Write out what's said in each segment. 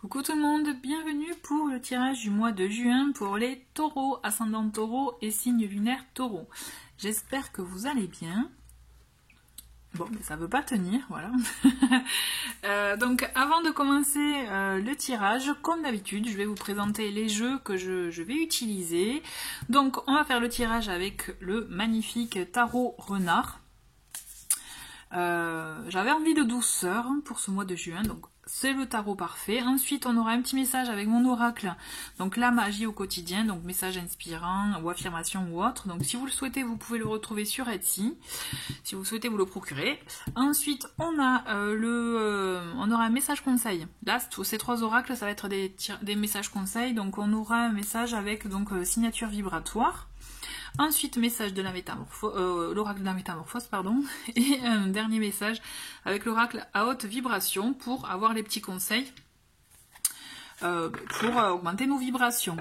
Coucou tout le monde, bienvenue pour le tirage du mois de juin pour les taureaux, ascendant taureau et signe lunaire taureau. J'espère que vous allez bien. Bon, mais ça ne veut pas tenir, voilà. Donc avant de commencer le tirage, comme d'habitude, je vais vous présenter les jeux que je vais utiliser. Donc on va faire le tirage avec le magnifique tarot renard. J'avais envie de douceur pour ce mois de juin, donc c'est le tarot parfait. Ensuite, on aura un petit message avec mon oracle, donc la magie au quotidien, donc message inspirant ou affirmation ou autre. Donc si vous le souhaitez, vous pouvez le retrouver sur Etsy, si vous souhaitez vous le procurer. Ensuite, on a on aura un message conseil. Là, ces trois oracles, ça va être des messages conseils. Donc on aura un message avec donc signature vibratoire. Ensuite, message de la métamorphose, l'oracle de la métamorphose, pardon, et un dernier message avec l'oracle à haute vibration pour avoir les petits conseils pour augmenter nos vibrations.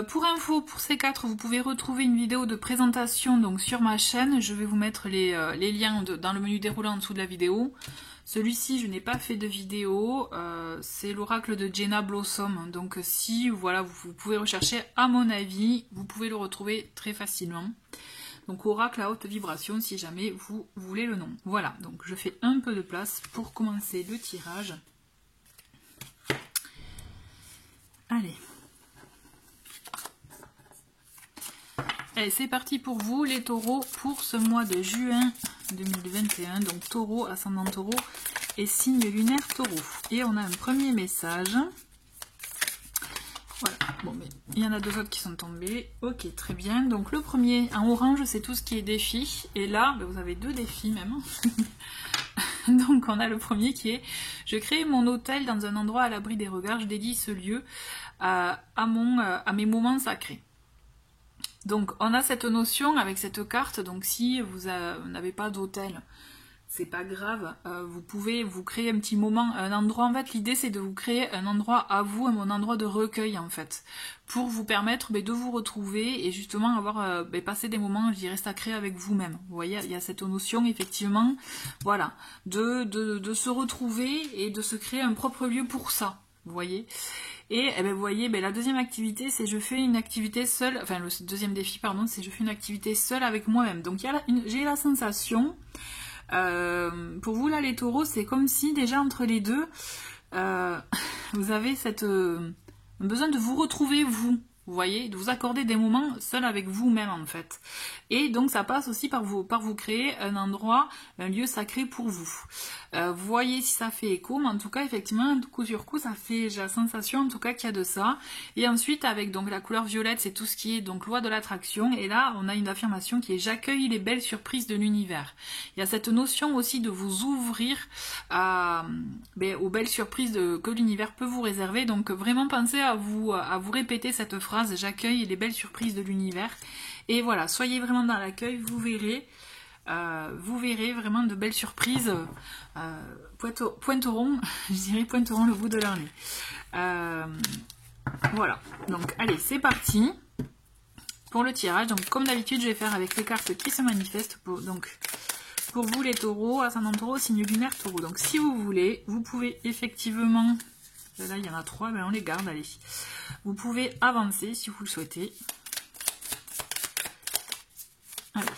Pour info, pour ces quatre, vous pouvez retrouver une vidéo de présentation donc sur ma chaîne. Je vais vous mettre les liens dans le menu déroulant en dessous de la vidéo. Celui-ci, je n'ai pas fait de vidéo, c'est l'oracle de Jenna Blossom, donc si voilà, vous pouvez rechercher, à mon avis, vous pouvez le retrouver très facilement. Donc oracle à haute vibration, si jamais vous voulez le nom. Voilà, donc je fais un peu de place pour commencer le tirage. Allez. Allez, c'est parti pour vous, les taureaux, pour ce mois de juin 2021. Donc taureau, ascendant taureau et signe lunaire taureau. Et on a un premier message. Voilà, bon, mais il y en a deux autres qui sont tombés. Ok, très bien. Donc le premier, en orange, c'est tout ce qui est défi. Et là, vous avez deux défis même. Donc on a le premier qui est « Je crée mon hôtel dans un endroit à l'abri des regards. Je dédie ce lieu à mes moments sacrés. » Donc on a cette notion avec cette carte, donc si vous n'avez pas d'hôtel, c'est pas grave, vous pouvez vous créer un petit moment, un endroit, en fait l'idée c'est de vous créer un endroit à vous, un endroit de recueil en fait, pour vous permettre de vous retrouver et justement avoir passé des moments, je dirais, sacrés avec vous-même. Vous voyez, il y a cette notion effectivement, voilà, de se retrouver et de se créer un propre lieu pour ça, vous voyez. Et vous voyez, la deuxième activité, c'est je fais une activité seule, enfin le deuxième défi, pardon, c'est je fais une activité seule avec moi-même. Donc j'ai la sensation, pour vous là les taureaux, c'est comme si déjà entre les deux, vous avez cette besoin de vous retrouver vous. Vous voyez, de vous accorder des moments seuls avec vous-même en fait. Et donc ça passe aussi par vous créer un endroit, un lieu sacré pour vous. Vous voyez si ça fait écho, mais en tout cas effectivement, coup sur coup, ça fait, j'ai la sensation en tout cas qu'il y a de ça. Et ensuite avec donc la couleur violette, c'est tout ce qui est donc loi de l'attraction. Et là, on a une affirmation qui est j'accueille les belles surprises de l'univers. Il y a cette notion aussi de vous ouvrir aux belles surprises que l'univers peut vous réserver. Donc vraiment pensez à vous répéter cette phrase. J'accueille les belles surprises de l'univers. Et voilà, soyez vraiment dans l'accueil, vous verrez vraiment de belles surprises pointeront, je dirais pointeront le bout de leur nez. Voilà, donc allez, c'est parti pour le tirage. Donc comme d'habitude, je vais faire avec les cartes qui se manifestent pour vous les taureaux, ascendant taureau, signe lunaire taureau. Donc si vous voulez, vous pouvez effectivement... Là, il y en a trois, mais on les garde, allez. Vous pouvez avancer si vous le souhaitez. Allez.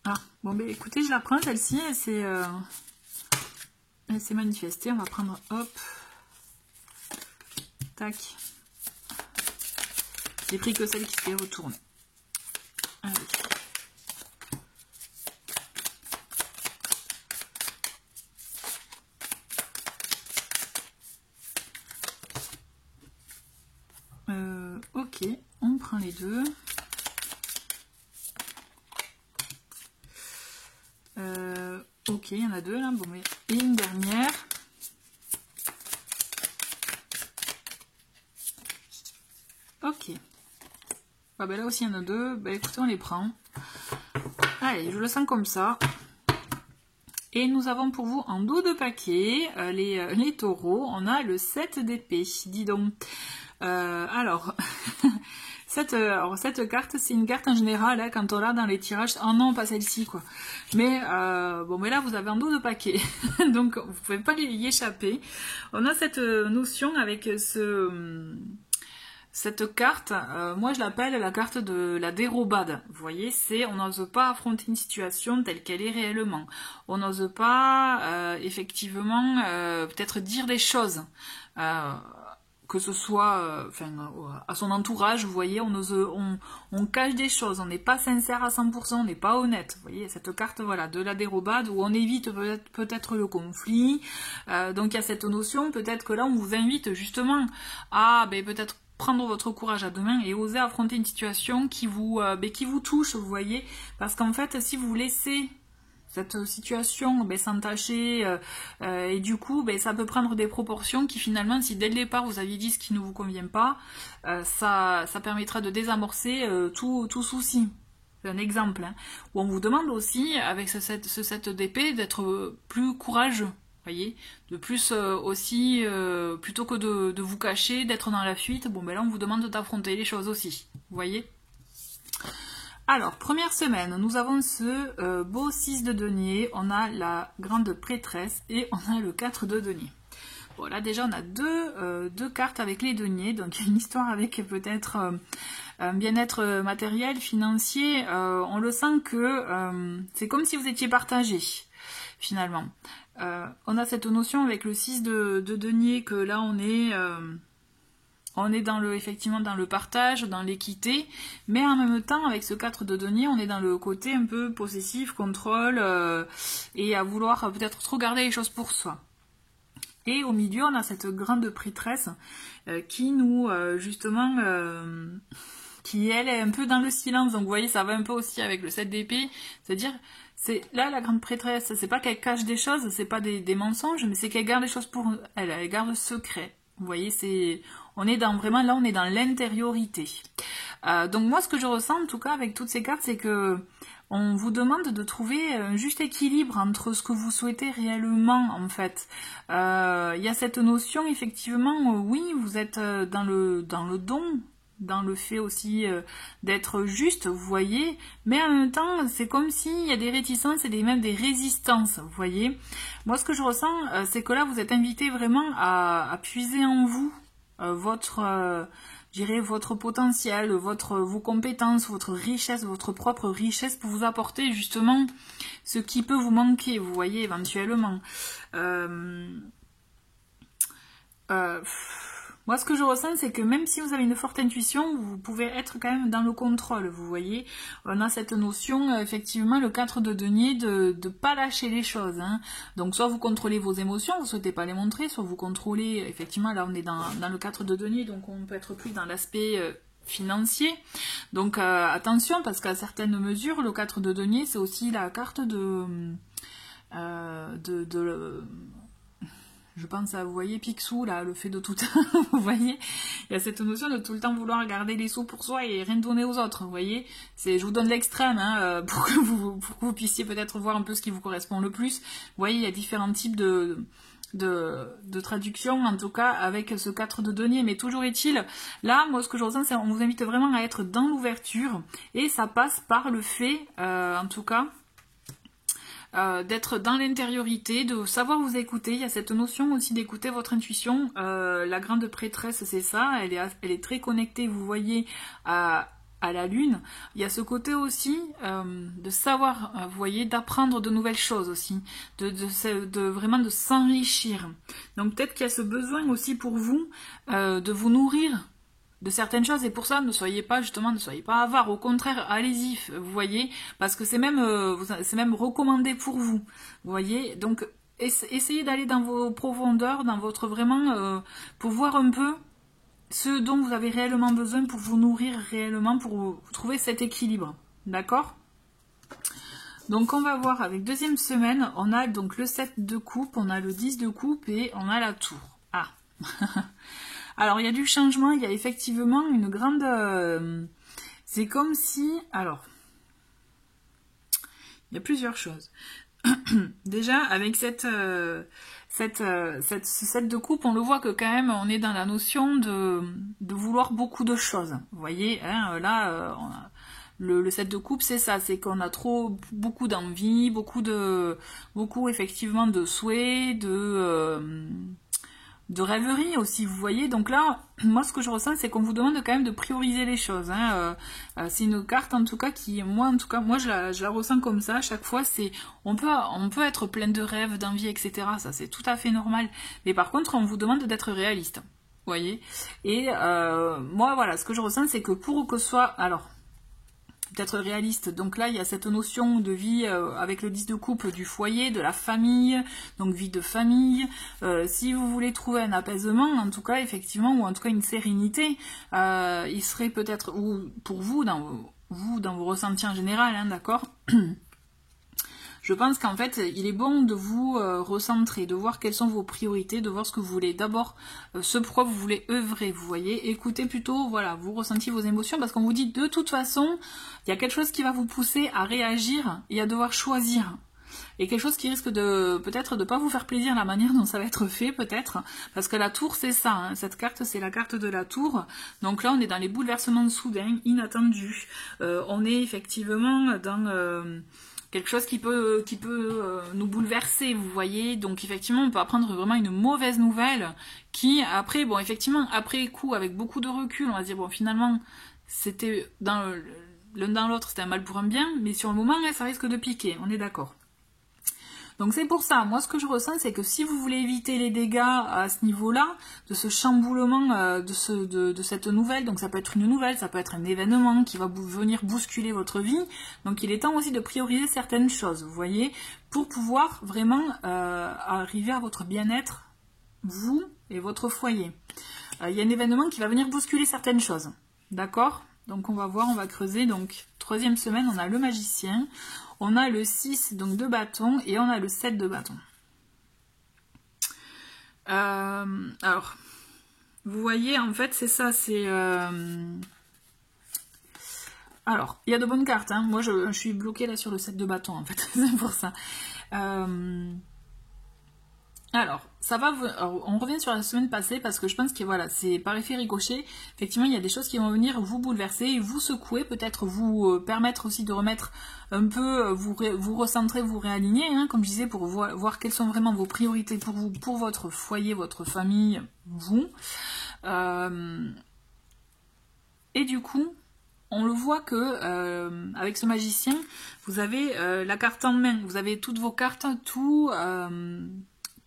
Ah, bon, écoutez, je la prends, celle-ci, elle s'est manifestée. On va prendre, hop, tac. J'ai pris que celle qui s'est retournée. Allez. Ok, on prend les deux. Ok, il y en a deux là, bon, mais et une dernière. Ok. Ah, là aussi il y en a deux. Écoutez, on les prend. Allez, je le sens comme ça. Et nous avons pour vous en dos de paquet, les taureaux, on a le 7 d'épée, dis donc. Alors, alors cette carte, c'est une carte en général, hein, quand on l'a dans les tirages, oh non, pas celle-ci, quoi. Mais, bon, mais là, vous avez un 12 paquets, donc vous pouvez pas y échapper. On a cette notion avec cette carte, moi je l'appelle la carte de la dérobade. Vous voyez, c'est on n'ose pas affronter une situation telle qu'elle est réellement. On n'ose pas, effectivement, peut-être dire des choses. Que ce soit à son entourage, vous voyez, on cache des choses, on n'est pas sincère à 100%, on n'est pas honnête. Vous voyez, cette carte voilà, de la dérobade où on évite peut-être le conflit. Donc il y a cette notion, peut-être que là on vous invite justement à peut-être prendre votre courage à deux mains et oser affronter une situation qui vous touche, vous voyez, parce qu'en fait, si vous laissez cette situation s'entacher et du coup, ça peut prendre des proportions qui finalement, si dès le départ vous aviez dit ce qui ne vous convient pas, ça permettra de désamorcer tout souci. C'est un exemple, hein, où on vous demande aussi, avec ce 7 d'épée, d'être plus courageux. Voyez, de plus aussi, plutôt que de vous cacher, d'être dans la fuite, là on vous demande d'affronter les choses aussi, vous voyez. Alors, première semaine, nous avons ce beau 6 de denier, on a la grande prêtresse et on a le 4 de denier. Bon là déjà on a deux cartes avec les deniers, donc il y a une histoire avec peut-être un bien-être matériel, financier, on le sent que c'est comme si vous étiez partagé, finalement. On a cette notion avec le 6 de denier que là on est effectivement dans le partage, dans l'équité, mais en même temps avec ce 4 de denier on est dans le côté un peu possessif, contrôle et à vouloir peut-être trop garder les choses pour soi. Et au milieu on a cette grande prêtresse qui nous justement qui elle est un peu dans le silence, donc vous voyez ça va un peu aussi avec le 7 d'épée, c'est-à-dire là la grande prêtresse, c'est pas qu'elle cache des choses, c'est pas des mensonges, mais c'est qu'elle garde les choses pour elle garde le secret. Vous voyez, on est dans vraiment là, on est dans l'intériorité. Donc moi, ce que je ressens en tout cas avec toutes ces cartes, c'est que on vous demande de trouver un juste équilibre entre ce que vous souhaitez réellement en fait. Il y a cette notion effectivement, oui, vous êtes dans le don, dans le fait aussi d'être juste, vous voyez, mais en même temps, c'est comme s'il y a des réticences et même des résistances, vous voyez. Moi, ce que je ressens, c'est que là, vous êtes invité vraiment à puiser en vous votre potentiel, vos compétences, votre richesse, votre propre richesse pour vous apporter justement ce qui peut vous manquer, vous voyez, éventuellement. Moi, ce que je ressens, c'est que même si vous avez une forte intuition, vous pouvez être quand même dans le contrôle, vous voyez. On a cette notion, effectivement, le 4 de denier, de pas lâcher les choses. Hein. Donc, soit vous contrôlez vos émotions, vous souhaitez pas les montrer, soit vous contrôlez, effectivement, là, on est dans le 4 de denier, donc on peut être plus dans l'aspect financier. Donc, attention, parce qu'à certaines mesures, le 4 de denier, c'est aussi la carte je pense à, vous voyez, Picsou, là, le fait de tout vous voyez, il y a cette notion de tout le temps vouloir garder les sous pour soi et rien donner aux autres, vous voyez, je vous donne l'extrême, hein, pour que vous puissiez peut-être voir un peu ce qui vous correspond le plus. Vous voyez, il y a différents types de traduction, en tout cas, avec ce 4 de denier, mais toujours est-il, là, moi, ce que je ressens, c'est qu'on vous invite vraiment à être dans l'ouverture, et ça passe par le fait, en tout cas, d'être dans l'intériorité, de savoir vous écouter. Il y a cette notion aussi d'écouter votre intuition. La grande prêtresse, c'est ça, elle est très connectée, vous voyez, à la lune. Il y a ce côté aussi de savoir, vous voyez, d'apprendre de nouvelles choses aussi, vraiment de s'enrichir. Donc peut-être qu'il y a ce besoin aussi pour vous de vous nourrir de certaines choses, et pour ça ne soyez pas avare, au contraire, allez-y, vous voyez, parce que c'est même recommandé pour vous, vous voyez. Donc essayez d'aller dans vos profondeurs, dans votre vraiment, pour voir un peu ce dont vous avez réellement besoin pour vous nourrir réellement, pour trouver cet équilibre, d'accord? Donc on va voir avec deuxième semaine, on a donc le 7 de coupe, on a le 10 de coupe et on a la tour. Ah alors, il y a du changement, il y a effectivement une grande... c'est comme si... Alors, il y a plusieurs choses. déjà avec ce set de coupe, on le voit que quand même on est dans la notion de vouloir beaucoup de choses. Vous voyez, hein, là, le set de coupe, c'est ça, c'est qu'on a beaucoup d'envie, beaucoup effectivement de souhaits, de rêverie aussi, vous voyez. Donc là, moi ce que je ressens, c'est qu'on vous demande quand même de prioriser les choses, hein. C'est une carte en tout cas qui, moi je la ressens comme ça à chaque fois. C'est on peut être plein de rêves, d'envie, etc. Ça c'est tout à fait normal, mais par contre on vous demande d'être réaliste, vous voyez. Et moi voilà, ce que je ressens, c'est que pour que ce soit, alors d'être réaliste. Donc là, il y a cette notion de vie avec le 10 de coupe du foyer, de la famille, donc vie de famille. Si vous voulez trouver un apaisement, en tout cas, effectivement, ou en tout cas une sérénité, il serait peut-être, ou pour vous, dans vos ressentis en général, hein, d'accord. Je pense qu'en fait, il est bon de vous recentrer, de voir quelles sont vos priorités, de voir ce que vous voulez. D'abord, ce pourquoi vous voulez œuvrer, vous voyez. Écoutez plutôt, voilà, vous ressentez vos émotions, parce qu'on vous dit, de toute façon, il y a quelque chose qui va vous pousser à réagir et à devoir choisir. Et quelque chose qui risque de, peut-être, de pas vous faire plaisir la manière dont ça va être fait, peut-être. Parce que la tour, c'est ça, hein. Cette carte, c'est la carte de la tour. Donc là, on est dans les bouleversements soudains, inattendus. On est effectivement dans... quelque chose qui peut nous bouleverser, vous voyez. Donc effectivement, on peut apprendre vraiment une mauvaise nouvelle qui, après, bon, effectivement, après coup, avec beaucoup de recul, on va se dire, bon, finalement, c'était l'un dans l'autre, c'était un mal pour un bien, mais sur le moment, là, ça risque de piquer, on est d'accord. Donc c'est pour ça, moi ce que je ressens, c'est que si vous voulez éviter les dégâts à ce niveau-là, de ce chamboulement de cette nouvelle, donc ça peut être une nouvelle, ça peut être un événement qui va venir bousculer votre vie, donc il est temps aussi de prioriser certaines choses, vous voyez, pour pouvoir vraiment arriver à votre bien-être, vous et votre foyer. Il y a un événement qui va venir bousculer certaines choses, d'accord ? Donc on va voir, on va creuser. Donc 3e semaine, on a le magicien, on a le 6 donc de bâton et on a le 7 de bâton. Alors, vous voyez, en fait, c'est ça, c'est... Alors, il y a de bonnes cartes, hein. Moi je suis bloquée là sur le 7 de bâton, en fait, c'est pour ça. Alors, ça va. Alors, on revient sur la semaine passée parce que je pense que voilà, c'est par effet ricochet. Effectivement, il y a des choses qui vont venir vous bouleverser, vous secouer, peut-être vous permettre aussi de remettre un peu, vous recentrer, vous réaligner, hein, comme je disais, pour voir quelles sont vraiment vos priorités pour vous, pour votre foyer, votre famille, vous. Et du coup, on le voit que avec ce magicien, vous avez la carte en main, vous avez toutes vos cartes,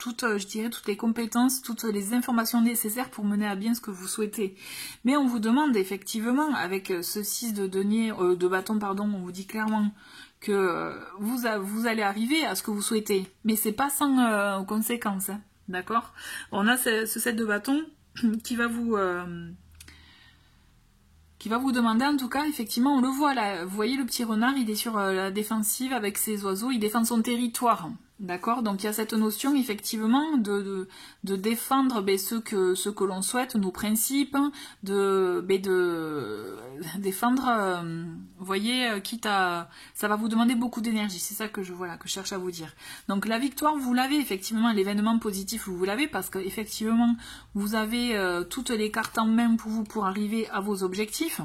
je dirais, toutes les compétences, toutes les informations nécessaires pour mener à bien ce que vous souhaitez. Mais on vous demande effectivement, avec ce 6 de bâton, pardon, on vous dit clairement que vous allez arriver à ce que vous souhaitez. Mais c'est pas sans conséquences, hein, d'accord ? On a ce 7 de bâton qui va vous demander, en tout cas, effectivement, on le voit là, vous voyez le petit renard, il est sur la défensive avec ses oiseaux, il défend son territoire, d'accord? Donc il y a cette notion, effectivement, de défendre ce que l'on souhaite, nos principes, de défendre, vous voyez, ça va vous demander beaucoup d'énergie, c'est ça que je cherche à vous dire. Donc la victoire, vous l'avez, effectivement, l'événement positif, vous l'avez, parce que effectivement, vous avez toutes les cartes en main pour vous, pour arriver à vos objectifs.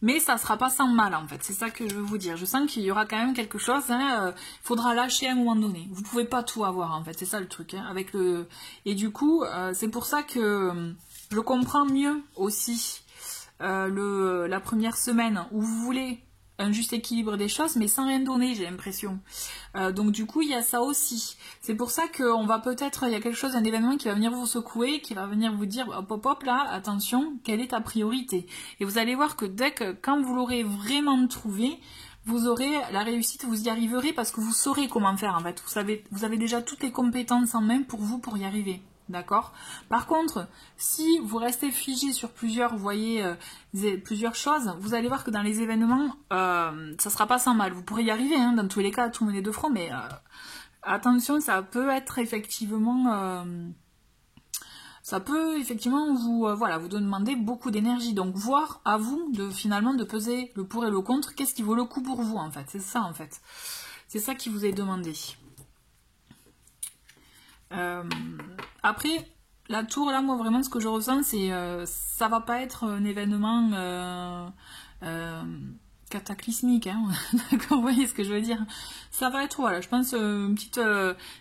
Mais ça ne sera pas sans mal, en fait. C'est ça que je veux vous dire. Je sens qu'il y aura quand même quelque chose. Il faudra lâcher à un moment donné. Vous ne pouvez pas tout avoir, en fait. C'est ça le truc. Hein, et du coup, c'est pour ça que je comprends mieux aussi la première semaine où vous voulez un juste équilibre des choses, mais sans rien donner, j'ai l'impression. Donc du coup, il y a ça aussi. C'est pour ça qu'on va peut-être, il y a quelque chose, un événement qui va venir vous secouer, qui va venir vous dire, hop hop hop, là, attention, quelle est ta priorité? Et vous allez voir que quand vous l'aurez vraiment trouvé, vous aurez la réussite, vous y arriverez parce que vous saurez comment faire, en fait. Vous avez déjà toutes les compétences en main pour y arriver. D'accord. Par contre, si vous restez figé sur plusieurs, vous voyez, plusieurs choses, vous allez voir que dans les événements, ça sera pas sans mal. Vous pourrez y arriver, hein, dans tous les cas, à tout mener de front, mais attention, ça peut être effectivement, vous demander beaucoup d'énergie. Donc, voir à vous finalement de peser le pour et le contre, qu'est-ce qui vaut le coup pour vous, en fait. C'est ça, en fait. C'est ça qui vous est demandé. Après, la tour, là, moi, vraiment, ce que je ressens, c'est ça va pas être un événement cataclysmique, hein. D'accord, vous voyez ce que je veux dire. Ça va être, voilà, je pense, une petite,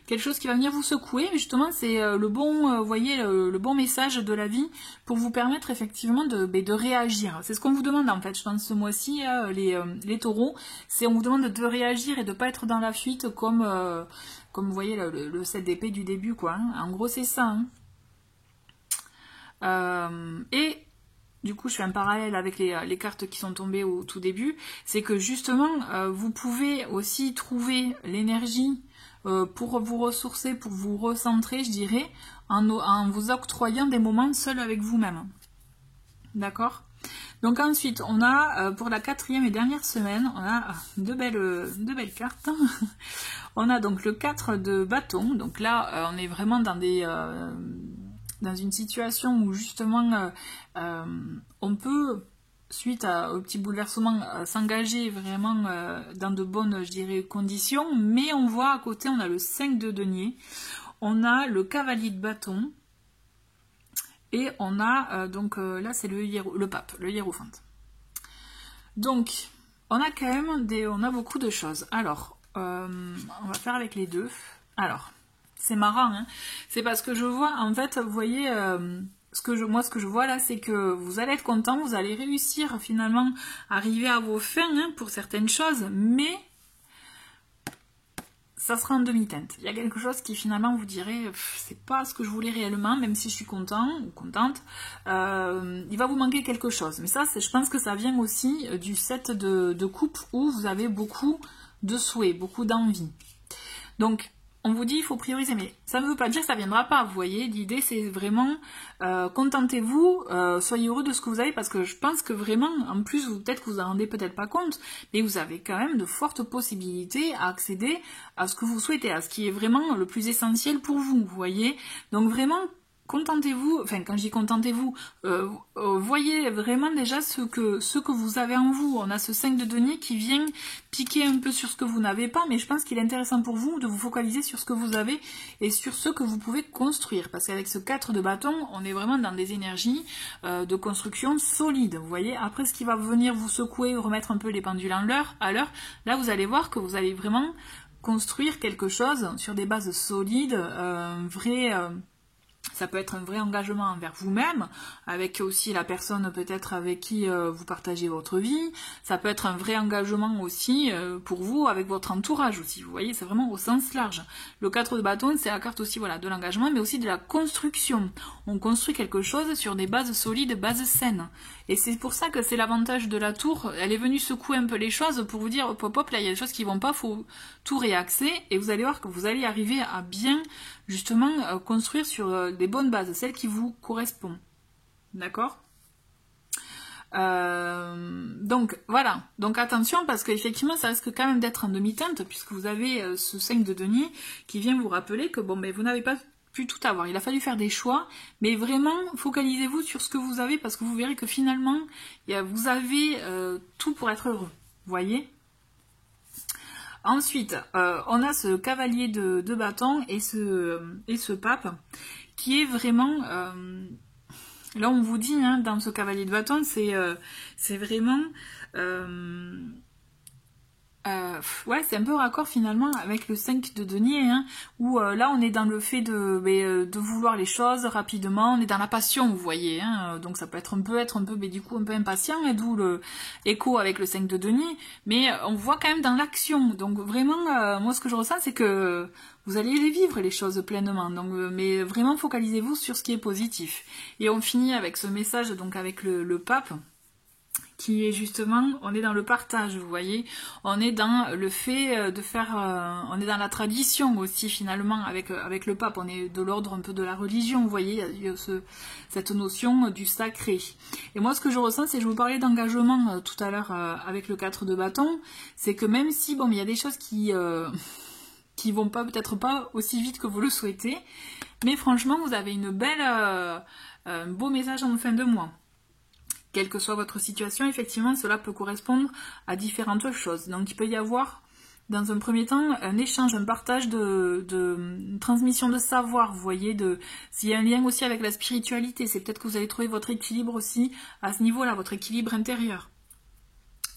quelque chose qui va venir vous secouer, mais justement, c'est le bon, vous voyez, le bon message de la vie pour vous permettre effectivement de réagir. C'est ce qu'on vous demande, en fait, je pense, ce mois-ci, les taureaux, c'est on vous demande de réagir et de pas être dans la fuite comme vous voyez, le 7 d'épée du début, quoi. Hein. En gros, c'est ça, hein. Et du coup, je fais un parallèle avec les cartes qui sont tombées au tout début. C'est que justement, vous pouvez aussi trouver l'énergie pour vous ressourcer, pour vous recentrer, je dirais, en vous octroyant des moments seuls avec vous-même. D'accord ? Donc ensuite, on a, pour la 4e et dernière semaine, on a deux belles cartes. On a donc le 4 de bâton. Donc là, on est vraiment dans dans une situation où justement on peut, suite au petit bouleversement, s'engager vraiment dans de bonnes, je dirais, conditions, mais on voit à côté, on a le 5 de denier, on a le cavalier de bâton, et on a, donc là c'est le pape, le hiérophante. Donc, on a quand même on a beaucoup de choses. Alors, on va faire avec les deux. Alors, c'est marrant, hein, c'est parce que je vois, en fait, vous voyez, ce que je vois là, c'est que vous allez être content, vous allez réussir finalement à arriver à vos fins, hein, pour certaines choses, mais ça sera en demi-teinte. Il y a quelque chose qui finalement vous dirait, c'est pas ce que je voulais réellement, même si je suis content ou contente, il va vous manquer quelque chose. Mais ça, je pense que ça vient aussi du 7 de coupe où vous avez beaucoup de souhaits, beaucoup d'envie. Donc, on vous dit il faut prioriser, mais ça ne veut pas dire que ça ne viendra pas, vous voyez. L'idée, c'est vraiment, contentez-vous, soyez heureux de ce que vous avez, parce que je pense que vraiment, en plus, peut-être que vous en rendez peut-être pas compte, mais vous avez quand même de fortes possibilités à accéder à ce que vous souhaitez, à ce qui est vraiment le plus essentiel pour vous, vous voyez. Donc vraiment, contentez-vous, enfin quand je dis contentez-vous, voyez vraiment déjà ce que vous avez en vous. On a ce 5 de denier qui vient piquer un peu sur ce que vous n'avez pas, mais je pense qu'il est intéressant pour vous de vous focaliser sur ce que vous avez et sur ce que vous pouvez construire, parce qu'avec ce 4 de bâton, on est vraiment dans des énergies de construction solides, vous voyez. Après, ce qui va venir vous secouer, remettre un peu les pendules à l'heure, là vous allez voir que vous allez vraiment construire quelque chose sur des bases solides, ça peut être un vrai engagement envers vous-même, avec aussi la personne peut-être avec qui vous partagez votre vie. Ça peut être un vrai engagement aussi pour vous, avec votre entourage aussi. Vous voyez, c'est vraiment au sens large. Le 4 de bâton, c'est la carte aussi, voilà, de l'engagement, mais aussi de la construction. On construit quelque chose sur des bases solides, bases saines. Et c'est pour ça que c'est l'avantage de la tour. Elle est venue secouer un peu les choses pour vous dire, hop, hop, hop, là, il y a des choses qui vont pas, faut tout réaxer. Et vous allez voir que vous allez arriver à bien, justement, construire sur des bonnes bases, celles qui vous correspondent. D'accord ? Donc voilà, donc attention, parce qu'effectivement ça risque quand même d'être en demi-teinte, puisque vous avez ce 5 de denier qui vient vous rappeler que bon, ben, vous n'avez pas pu tout avoir, il a fallu faire des choix, mais vraiment focalisez-vous sur ce que vous avez, parce que vous verrez que finalement vous avez tout pour être heureux, vous voyez. Ensuite, on a ce cavalier de bâton et ce pape qui est vraiment... là, on vous dit, hein, dans ce cavalier de bâton, c'est vraiment... ouais, c'est un peu raccord finalement avec le 5 de denier, hein, où là on est dans le fait de vouloir les choses rapidement, on est dans la passion, vous voyez, hein, donc ça peut être un peu mais du coup un peu impatient, et d'où le écho avec le 5 de denier, mais on voit quand même dans l'action, donc vraiment, moi ce que je ressens c'est que vous allez les vivre les choses pleinement, donc, mais vraiment focalisez-vous sur ce qui est positif. Et on finit avec ce message, donc avec le pape, qui est justement, on est dans le partage, vous voyez, on est dans le fait de faire, on est dans la tradition aussi finalement, avec le pape, on est de l'ordre un peu de la religion, vous voyez, il y a cette notion du sacré. Et moi ce que je ressens, c'est, je vous parlais d'engagement tout à l'heure avec le 4 de bâton, c'est que même si, bon, il y a des choses qui vont peut-être pas aussi vite que vous le souhaitez, mais franchement vous avez un beau message en fin de mois. Quelle que soit votre situation, effectivement, cela peut correspondre à différentes choses. Donc il peut y avoir dans un premier temps, un échange, un partage une transmission de savoir, vous voyez, s'il y a un lien aussi avec la spiritualité, c'est peut-être que vous allez trouver votre équilibre aussi à ce niveau-là, votre équilibre intérieur.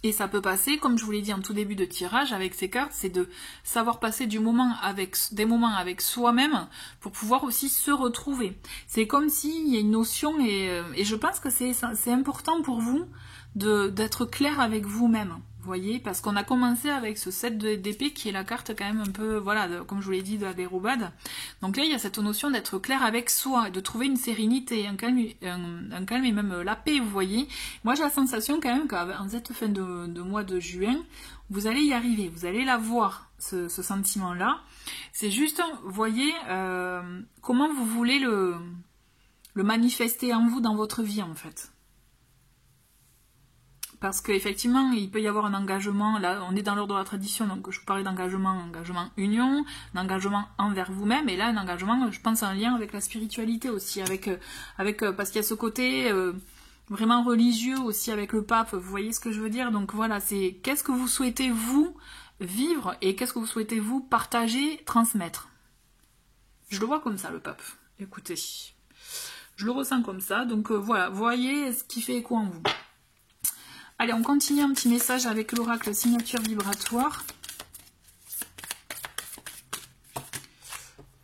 Et ça peut passer, comme je vous l'ai dit en tout début de tirage avec ces cartes, c'est de savoir passer des moments avec soi-même pour pouvoir aussi se retrouver. C'est comme s'il y a une notion, et je pense que c'est important pour vous d'être clair avec vous-même. Vous voyez, parce qu'on a commencé avec ce 7 d'épée qui est la carte quand même un peu, voilà, comme je vous l'ai dit, de la dérobade. Donc là, il y a cette notion d'être clair avec soi, de trouver une sérénité, un calme et même la paix, vous voyez. Moi, j'ai la sensation quand même qu'en cette fin de mois de juin, vous allez y arriver, vous allez l'avoir, ce sentiment-là. C'est juste, vous voyez, comment vous voulez le manifester en vous, dans votre vie, en fait. Parce qu'effectivement, il peut y avoir un engagement, là on est dans l'ordre de la tradition, donc je vous parlais d'engagement, engagement union, d'engagement envers vous-même, et là un engagement, je pense, en lien avec la spiritualité aussi, parce qu'il y a ce côté vraiment religieux aussi avec le pape, vous voyez ce que je veux dire? Donc voilà, c'est qu'est-ce que vous souhaitez vous vivre, et qu'est-ce que vous souhaitez vous partager, transmettre. Je le vois comme ça, le pape, écoutez. Je le ressens comme ça, donc voilà, voyez ce qui fait écho en vous. Allez, on continue un petit message avec l'oracle signature vibratoire.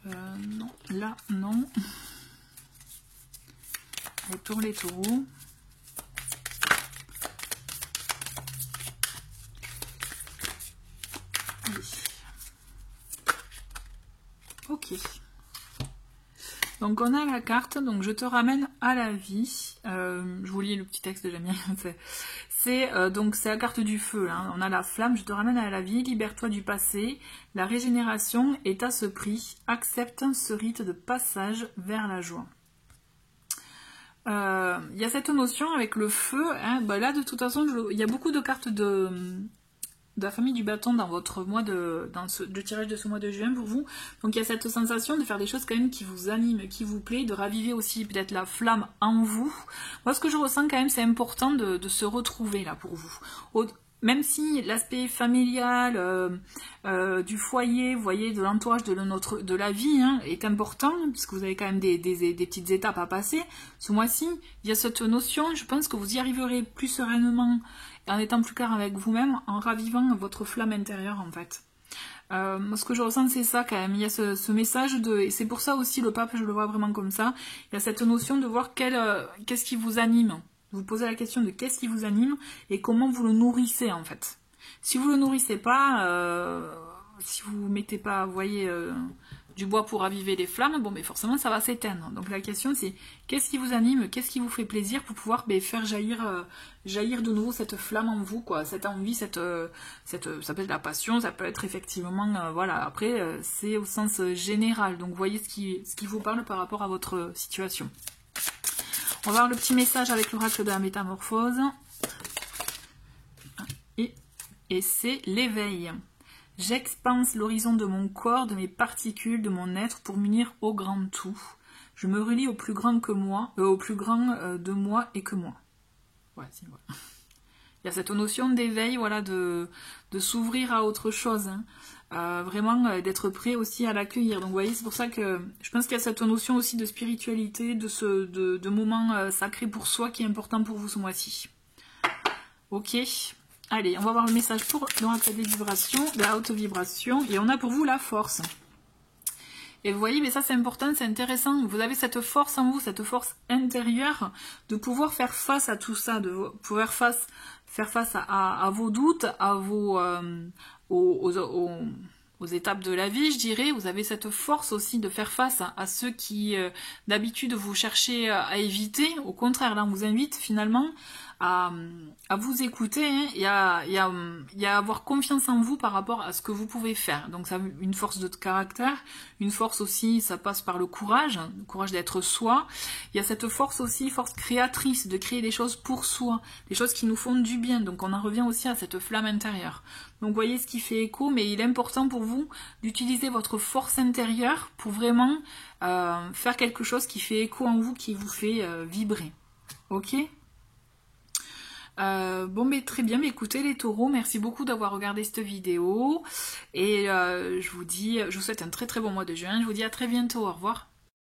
Non, là, non. Allez, pour les taureaux. Allez. Ok. Donc on a la carte, donc je te ramène à la vie. Je vous lis le petit texte de Jamie. Donc c'est la carte du feu, hein. On a la flamme, je te ramène à la vie, libère-toi du passé, la régénération est à ce prix, accepte ce rite de passage vers la joie. Il y a cette notion avec le feu, hein. Bah là de toute façon, il y a beaucoup de cartes de la famille du bâton dans votre mois le tirage de ce mois de juin pour vous. Donc il y a cette sensation de faire des choses quand même qui vous animent, qui vous plaît, de raviver aussi peut-être la flamme en vous. Moi ce que je ressens quand même, c'est important de se retrouver là pour vous. Même si l'aspect familial, du foyer, vous voyez, de l'entourage de la vie, hein, est important, puisque vous avez quand même des petites étapes à passer, ce mois-ci, il y a cette notion, je pense que vous y arriverez plus sereinement, en étant plus clair avec vous-même, en ravivant votre flamme intérieure, en fait. Moi, ce que je ressens, c'est ça, quand même. Il y a ce message et c'est pour ça aussi, le pape, je le vois vraiment comme ça, il y a cette notion de voir qu'est-ce qui vous anime. Vous posez la question de qu'est-ce qui vous anime et comment vous le nourrissez, en fait. Si vous le nourrissez pas, si vous mettez pas, vous voyez, du bois pour raviver les flammes, bon, mais forcément, ça va s'éteindre. Donc la question, c'est qu'est-ce qui vous anime, qu'est-ce qui vous fait plaisir pour pouvoir faire jaillir de nouveau cette flamme en vous, quoi, cette envie, ça peut être la passion, ça peut être effectivement, voilà. Après, c'est au sens général. Donc, vous voyez ce qui vous parle par rapport à votre situation. On va voir le petit message avec l'oracle de la métamorphose. Et c'est l'éveil. J'expanse l'horizon de mon corps, de mes particules, de mon être pour m'unir au grand tout. Je me relie au plus grand que moi, au plus grand de moi et que moi. Ouais, c'est voilà. Il y a cette notion d'éveil, voilà, de s'ouvrir à autre chose, hein. Vraiment d'être prêt aussi à l'accueillir. Donc vous voyez, c'est pour ça que je pense qu'il y a cette notion aussi de spiritualité, de moments sacrés pour soi qui est important pour vous ce mois-ci. Ok, allez, on va voir le message pour l'oracle des vibrations, de la haute vibration, et on a pour vous la force. Et vous voyez, mais ça c'est important, c'est intéressant, vous avez cette force en vous, cette force intérieure de pouvoir faire face à tout ça, de pouvoir faire face à vos doutes, à aux étapes de la vie, je dirais. Vous avez cette force aussi de faire face à ceux qui d'habitude vous cherchez à éviter. Au contraire, là on vous invite finalement à vous écouter, hein, et à avoir confiance en vous par rapport à ce que vous pouvez faire. Donc ça, une force de caractère, une force aussi, ça passe par le courage d'être soi. Il y a cette force aussi, force créatrice, de créer des choses pour soi, des choses qui nous font du bien. Donc on en revient aussi à cette flamme intérieure. Donc vous voyez ce qui fait écho, mais il est important pour vous d'utiliser votre force intérieure pour vraiment faire quelque chose qui fait écho en vous, qui vous fait vibrer. Ok ? Bon, mais très bien, mais écoutez les taureaux, merci beaucoup d'avoir regardé cette vidéo. Et je vous souhaite un très très bon mois de juin. Je vous dis à très bientôt, au revoir.